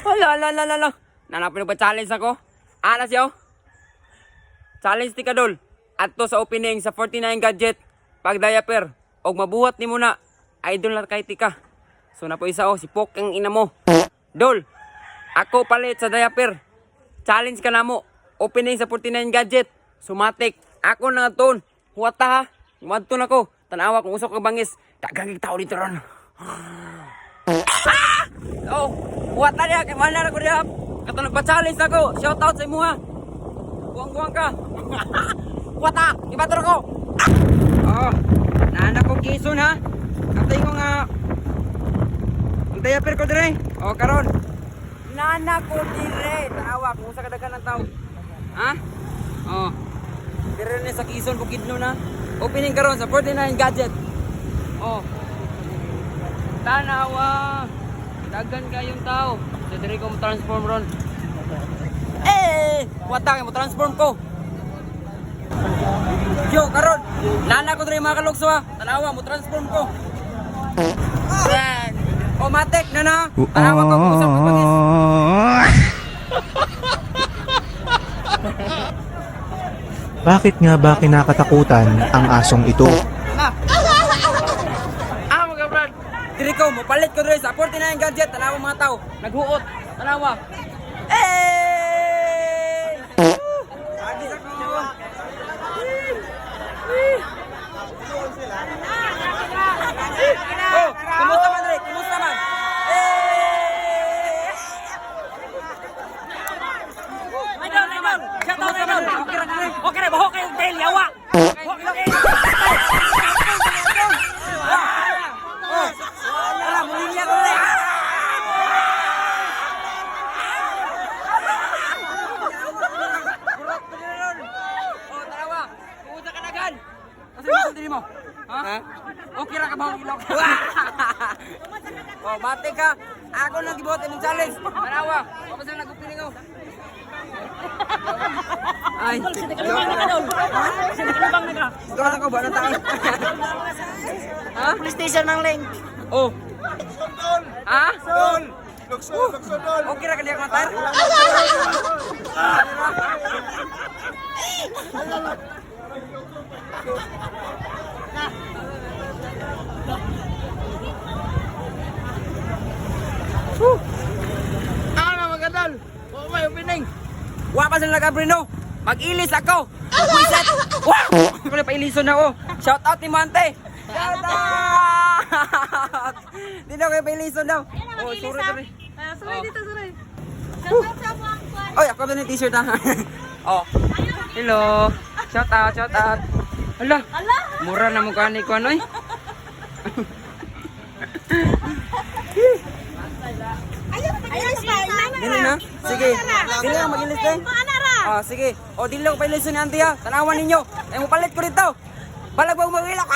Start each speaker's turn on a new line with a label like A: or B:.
A: Hala. Nanapin ba challenge ako? Anas yaw? Challenge ti kadol. Adto sa opening sa 49 gadget. Pag diaper. Og mabuhat ni mo na. Idol na kay tika. So na po isa si Pok ang ina mo. Dol. Ako palit sa diaper. Challenge ka na mo. Opening sa 49 gadget. Sumatik. Ako na ton. Huwata ha. Humadto na ko. Tanawa kung usok ka bangis. Dagang tao dito ron. Oh, huwata niya. Kaya mana na ko diya. Kato nagpa-challenge ako. Shout out sa imo ha. Buwang-buwang ka. Huwata. Ibato ko. Oh, naanak ko kison ha. Katay ko nga. Ang diaper ko dire. Oh, karon. Naanak ko dire. Tanawa kung usa kadagan ng tao. Ha? Oh. Dire ni sa kison Bukidnon na. Opening karon sa 49 gadget. Oh. Tanawa. Dagan kayong tao. Sa dire ko mo transform ron. Wata mo transform ko. Yo karon. Nana ko dire mga kalugso ha. Tanawa mo transform ko. Oh, matek na na. Tanawa ka ko usap ko bagis.
B: Bakit nga ba kinakatakutan ang asong ito?
A: Mga brad. Diri ko mo palit ko dire sa 49 gadget. Tanawa mga tao. Naghuot. Tanawa. Agis ako. Oh, kumusta man dire? Kumusta man? Idol. Shout out idol. Okay ra ba ho kayo tail yawa? Wala mo linya ko dire. Oh, tarawa. Kumusta ka nagan? Asa mo diri mo? Ha? Okay ra ka ba ang ilok? Oh, mate ka. Ako nang gibuhat imong challenge. Tarawa. Wa pa sila nag-opening ko. Ay,
C: Nakalubang na ka doon. Nakalubang na ka.
A: doon ako ba na tayo? Ha?
C: PlayStation ng link.
A: Oh. Ha?
D: Luksod, dol.
A: Okay ra ka diya matar? Ano magandal? Oh, may opening. Wa pa sila nag-abrino. Mag-ilis ako. Reset. Wow! Ako na pailison ako. Shout out ni Mante. Shout out! Dito kayo pailison daw. Oh, sorry.
C: Suray dito, suray.
A: Oy, ako din yung t-shirt ha. Oh. Hello. Shout out. Hala. Mura na mukha ni ko ano eh. Dili na? Sige. Dili na mag-ilis tayo. Ah, sige. O, dili ko pa ilis ni auntie ha. Tanawan ninyo. Ay mo palit ko dito. Balag mo mag-ilak.